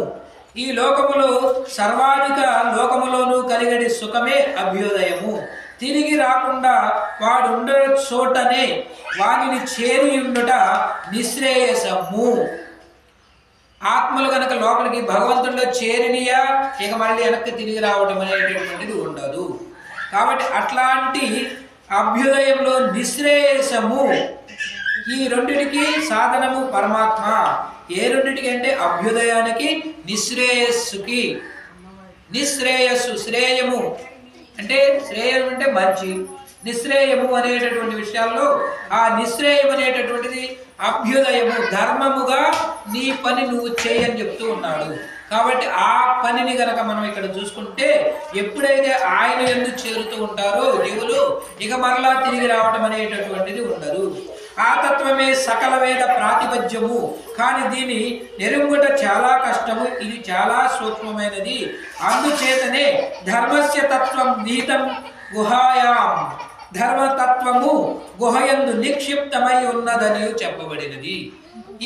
ఈ లోకములో సర్వాధిక లోకములోనూ కలిగడి సుఖమే అభ్యుదయము. తిరిగి రాకుండా వాడుండ చోటనే వానిని చేరి ఉండుట నిశ్రేయసము. ఆత్మలు కనుక లోపలికి భగవంతుడిలో చేరినియా ఇక మళ్ళీ వెనక్కి తిరిగి రావడం అనేటటువంటిది ఉండదు. కాబట్టి అట్లాంటి అభ్యుదయంలో నిశ్రేయసము, ఈ రెండిటికి సాధనము పరమాత్మ. ఏ రెండిటికి అంటే అభ్యుదయానికి, నిశ్రేయస్సుకి. నిశ్రేయస్సు శ్రేయము అంటే శ్రేయం అంటే మంచి, నిశ్రేయము అనేటటువంటి విషయాల్లో ఆ నిశ్రేయం అనేటటువంటిది అభ్యుదయము, ధర్మముగా నీ పని నువ్వు చేయని చెప్తూ ఉన్నాడు. కాబట్టి ఆ పనిని గనక మనం ఇక్కడ చూసుకుంటే ఎప్పుడైతే ఆయన యందు చేరుతూ ఉంటారో జీవులు ఇక మరలా తిరిగి రావడం అనేటటువంటిది ఉండదు. ఆ తత్వమే సకల వేద ప్రాతిపద్యము. కానీ దీని నెరుంగుట చాలా కష్టము, ఇది చాలా సూక్ష్మమైనది. అందుచేతనే ధర్మస్య తత్వం నీతం గుహాయాం, ధర్మతత్వము గుహయందు నిక్షిప్తమై ఉన్నదని చెప్పబడినది.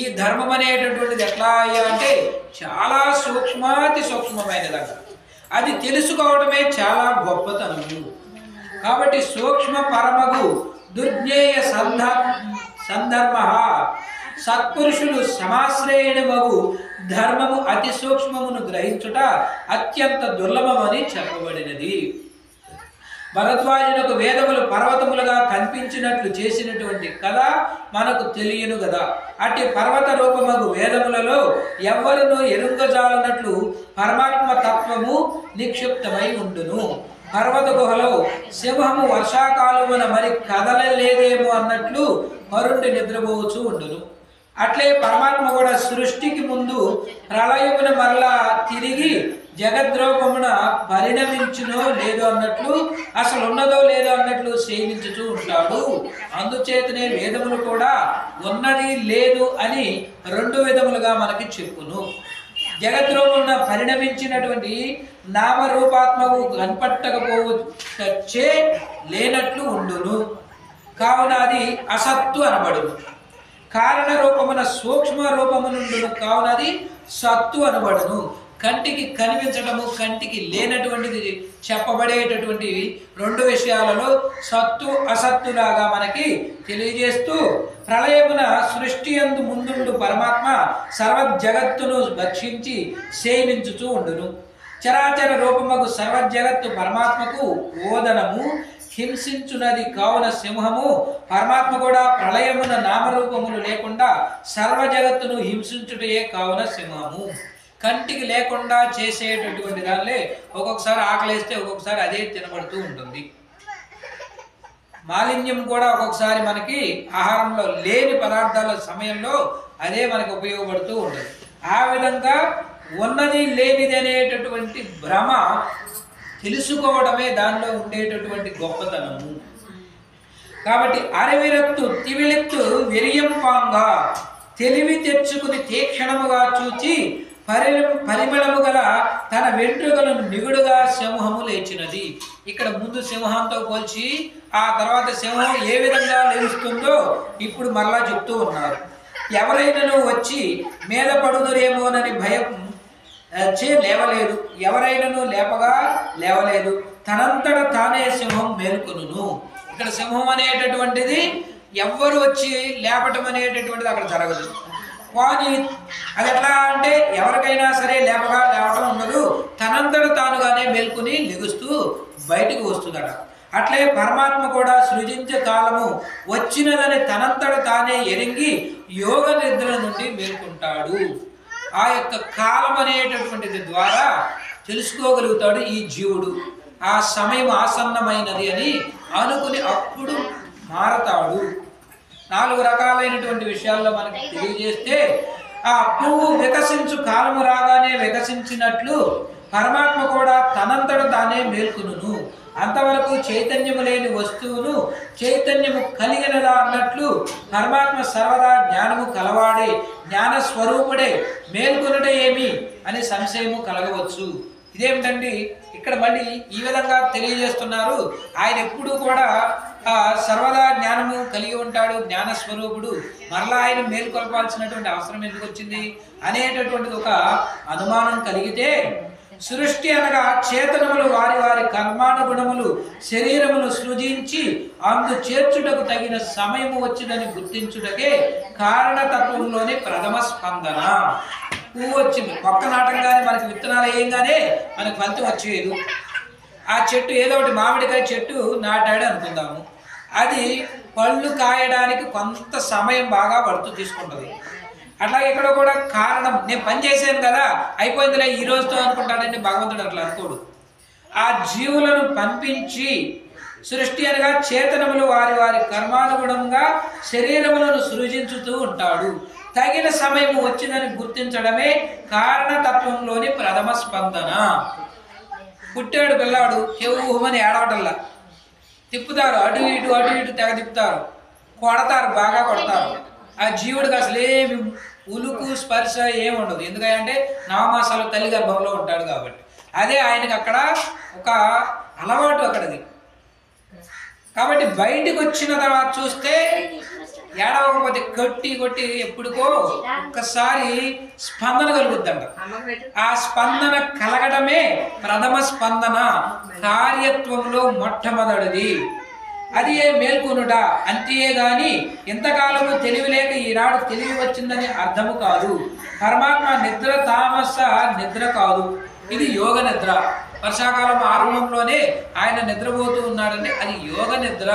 ఈ ధర్మం అనేటటువంటిది ఎట్లా అంటే చాలా సూక్ష్మాతి సూక్ష్మమైనదంట. అది తెలుసుకోవడమే చాలా గొప్పతనము. కాబట్టి సూక్ష్మ పరమగు దుర్జ్ఞేయ సంధర్మ సత్పురుషులు సమాశ్రయణమగు ధర్మము అతి సూక్ష్మమును గ్రహించుట అత్యంత దుర్లభమని చెప్పబడినది. భరద్వాజునకు వేదములు పర్వతములుగా కనిపించినట్లు చేసినటువంటి కథ మనకు తెలియను కదా. అట్టి పర్వత రూపమగు వేదములలో ఎవ్వరును ఎరుంగజాలనట్లు పరమాత్మ తత్వము నిక్షిప్తమై ఉండును. పర్వత గుహలో సింహము వర్షాకాలమున మరి కదలలేదేమో అన్నట్లు పరుండి నిద్రపోవచ్చు ఉండును. అట్లే పరమాత్మ కూడా సృష్టికి ముందు ప్రళయమున మరలా తిరిగి జగద్రూపమున పరిణమించునో లేదో అన్నట్లు, అసలు ఉన్నదో లేదో అన్నట్లు సేవించుతూ ఉంటాడు. అందుచేతనే వేదములు కూడా ఉన్నది లేదు అని రెండు విధములుగా మనకి చెప్పును. జగద్రూపమున పరిణమించినటువంటి నామరూపాత్మకు కనపట్టకపోవచ్చే లేనట్లు ఉండును. కావున అది అసత్తు అనబడును. కారణ రూపమున సూక్ష్మ రూపమునుండును, కావున అది సత్తు అనబడును. కంటికి కనిపించడము, కంటికి లేనటువంటిది చెప్పబడేటటువంటి రెండు విషయాలలో సత్తు అసత్తులాగా మనకి తెలియజేస్తూ, ప్రళయమున సృష్టి యందు ముందుండు పరమాత్మ సర్వ జగత్తును భక్షించి సేవించుచూ ఉండును. చరాచర రూపముకు సర్వ జగత్తు పరమాత్మకు ఓదనము హింసించున్నది. కావున సింహము పరమాత్మ కూడా ప్రళయమున నామరూపములు లేకుండా సర్వ జగత్తును హింసించుటయే కావున సింహము. కంటికి లేకుండా చేసేటటువంటి దానిలే ఒక్కొక్కసారి ఆకలేస్తే ఒక్కొక్కసారి అదే తినబడుతూ ఉంటుంది. మాలిన్యం కూడా ఒక్కొక్కసారి మనకి ఆహారంలో లేని పదార్థాల సమయంలో అదే మనకు ఉపయోగపడుతూ ఉంటుంది. ఆ విధంగా ఉన్నది లేనిది అనేటటువంటి భ్రమ తెలుసుకోవడమే దానిలో ఉండేటటువంటి గొప్పతనము. కాబట్టి అరవిరత్తు తివిలెత్తు విరియంపాంగా తెలివి తెచ్చుకుని తీక్షణముగా చూచి పరిమళము గల తన వెంట్రుకలను నిగుడుగా సింహము లేచినది. ఇక్కడ ముందు సింహంతో పోల్చి ఆ తర్వాత సింహం ఏ విధంగా లేస్తుందో ఇప్పుడు మరలా చెప్తూ ఉన్నారు. ఎవరైనాను వచ్చి మీద పడుదురేమోనని భయం లేవలేదు, ఎవరైనాను లేపగా లేవలేదు, తనంతట తానే సింహం మేల్కొనును. ఇక్కడ సింహం అనేటటువంటిది ఎవ్వరు వచ్చి లేపటం అనేటటువంటిది అక్కడ జరగదు. కానీ అది ఎట్లా అంటే ఎవరికైనా సరే లేవటం ఉండదు, తనంతట తానుగానే మేల్కొని లెగుస్తూ బయటకు వస్తుందట. అట్లే పరమాత్మ కూడా సృజించే కాలము వచ్చినదని తనంతట తానే ఎరింగి యోగ నిద్ర నుండి మేల్కొంటాడు. ఆ యొక్క కాలం అనేటటువంటిది ద్వారా తెలుసుకోగలుగుతాడు ఈ జీవుడు. ఆ సమయం ఆసన్నమైనది అని అనుకుని అప్పుడు మారతాడు. 4 రకాలైనటువంటి విషయాల్లో మనకి తెలియజేస్తే, ఆ పువ్వు వికసించు కాలము రాగానే వికసించినట్లు పరమాత్మ కూడా తనంతట తానే మేల్కొనును. అంతవరకు చైతన్యము లేని వస్తువును చైతన్యము కలిగినదా అన్నట్లు పరమాత్మ సర్వదా జ్ఞానము కలవాడే, జ్ఞాన స్వరూపుడే, మేల్కొనుట ఏమి అని సంశయము కలగవచ్చు. ఇదేమిటండి ఇక్కడ మళ్ళీ ఈ విధంగా తెలియజేస్తున్నారు. ఆయన ఎప్పుడూ కూడా సర్వదా జ్ఞానము కలిగి ఉంటాడు, జ్ఞాన స్వరూపుడు, మరలా ఆయన మేల్కొల్పాల్సినటువంటి అవసరం ఎందుకు వచ్చింది అనేటటువంటిది ఒక అనుమానం కలిగితే, సృష్టి అనగా చేతనములు వారి వారి కర్మానుగుణములు శరీరమును సృజించి అందు చేర్చుటకు తగిన సమయము వచ్చిందని గుర్తించుటకే కారణతత్వంలోని ప్రథమ స్పందన. పువ్వు వచ్చింది, మొక్క నాటంగానే మనకి విత్తనాలు వేయంగానే మనకు ఫలితం వచ్చేది. ఆ చెట్టు ఏదో ఒకటి మామిడికాయ చెట్టు నాటాడు అనుకుందాము, అది పళ్ళు కాయడానికి కొంత సమయం బాగా తీసుకుంటుంది. అట్లాగే ఇక్కడ కూడా కారణం, నేను పని చేశాను కదా అయిపోయిందిలే ఈ రోజుతో అనుకుంటాడంటే భగవంతుడు అట్లా అనుకోడు. ఆ జీవులను పంపించి సృష్టి అనగా చేతనములు వారి వారి కర్మానుగుణంగా శరీరములను సృజించుతూ ఉంటాడు. ఉంటాడు. తగిన సమయం వచ్చిందని గుర్తించడమే కారణతత్వంలోని ప్రథమ స్పందన. పుట్టాడు పిల్లాడు, చెవుమని ఏడవటల్లా, తిప్పుతారు, అటు ఇటు తెగ తిప్పుతారు, కొడతారు, బాగా కొడతారు. ఆ జీవుడికి అసలు ఏమి ఉలుకు స్పర్శ ఏమి ఉండదు. ఎందుకంటే నవమాసాలు తల్లి గర్భంలో ఉంటాడు కాబట్టి. అదే ఆయనకి అక్కడ ఒక అలవాటు అక్కడది. కాబట్టి బయటికి వచ్చిన తర్వాత చూస్తే ఏడవకపోతే కొట్టి ఎప్పుడుకో ఒక్కసారి స్పందన కలుగుద్దంట. ఆ స్పందన కలగడమే ప్రథమ స్పందన, కార్యత్వంలో మొట్టమొదటిది. అది మేల్కొనుట అంతేగాని ఇంతకాలము తెలివి లేక ఈనాడు తెలివి వచ్చిందని అర్థము కాదు. పరమాత్మ నిద్ర తామస నిద్ర కాదు, ఇది యోగ నిద్ర. వర్షాకాలం ఆరంభంలోనే ఆయన నిద్రపోతూ ఉన్నాడంటే అది యోగ నిద్ర.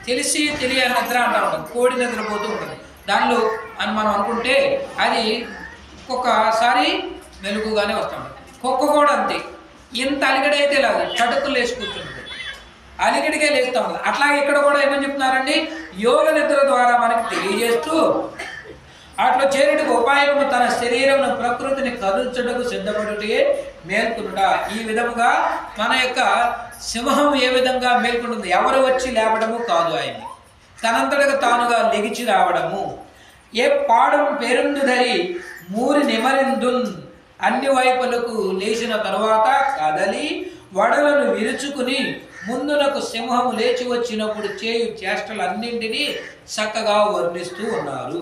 తెలిసి తెలియని నిద్ర అంటూ ఉంటుంది, కోడి నిద్రపోతూ ఉంటుంది. దానిలో అని మనం అనుకుంటే అది ఒక్కొక్కసారి మెలుగుగానే వస్తుంది. కుక్క కూడా అంతే, ఇంత అలిగడైతే లేదు, చటుకులు వేసి కూర్చుంటుంది, అలిగడికే లేస్తూ ఉంటుంది. అట్లాగే ఇక్కడ కూడా ఏమని చెప్తున్నారండి, యోగ నిద్ర ద్వారా మనకి తెలియజేస్తూ అట్లా చేరుటకు ఉపాయము తన శరీరమును ప్రకృతిని కదుల్చుటకు సిద్ధపడుటే మేల్కొనుట. ఈ విధముగా మన యొక్క సింహం ఏ విధంగా మేల్కొంటుంది, ఎవరు వచ్చి లేపడము కాదు, ఆయన్ని తనంతటకు తానుగా లెగిచి రావడము. ఏ పాడం పెరుందుధరి మూరి నిమరిందున్, అన్ని వైపులకు లేచిన తరువాత కదలి వడలను విరుచుకుని ముందునకు సింహము లేచి వచ్చినప్పుడు చేయు చేష్టలన్నింటినీ చక్కగా వర్ణిస్తూ ఉన్నారు.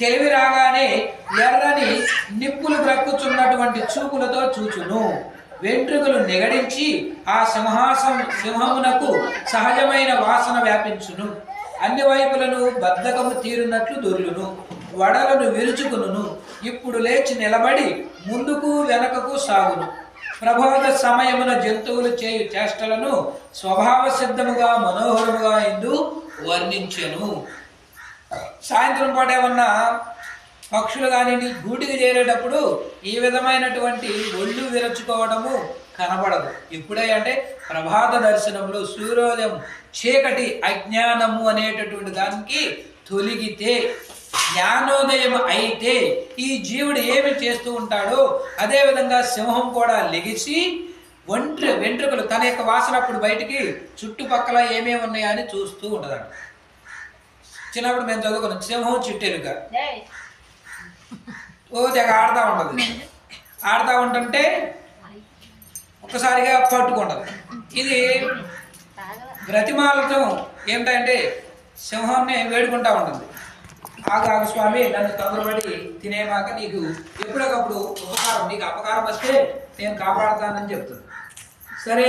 తెలివి రాగానే ఎర్రని నిప్పులు బ్రక్కుచున్నటువంటి చూపులతో చూచును, వెంట్రుకలు నిగడించి ఆ సింహమునకు సహజమైన వాసన వ్యాపించును, అన్ని వైపులను బద్ధకము తీరునట్లు దొర్లును, వడలను విరుచుకును, ఇప్పుడు లేచి నిలబడి ముందుకు వెనకకు సాగును. ప్రబోధ సమయమున జంతువులు చేయు చేష్టలను స్వభావ సిద్ధముగా మనోహరముగా ఎందు వర్ణించెను. సాయంత్రం పూట ఏమన్నా పక్షులు కానీ గూటికి చేరేటప్పుడు ఈ విధమైనటువంటి ఒళ్ళు విరచుకోవడము కనబడదు. ఇప్పుడే అంటే ప్రభాత దర్శనంలో సూర్యోదయం చీకటి అజ్ఞానము అనేటటువంటి దానికి తొలగితే జ్ఞానోదయం అయితే ఈ జీవుడు ఏమి చేస్తూ ఉంటాడో అదేవిధంగా సింహం కూడా లెగిసి వెంట్రుకలు తన యొక్క వాసన అప్పుడు బయటికి చుట్టుపక్కల ఏమేమి ఉన్నాయా అని చూస్తూ ఉంటుందంట. చిన్నప్పుడు మేము చదువుకున్నాం, సింహం చిట్టెలుక తెగ ఆడుతూ ఉంటుంటే ఒక్కసారిగా పట్టుకుండదు. ఇది బ్రతిమాలతో ఏమిటంటే సింహాన్ని వేడుకుంటూ ఉంటుంది, ఆగు స్వామి, నన్ను తొందరపడి తినేమాక నీకు ఎప్పటికప్పుడు నీకు అపకారం వస్తే నేను కాపాడుతానని చెప్తుంది. సరే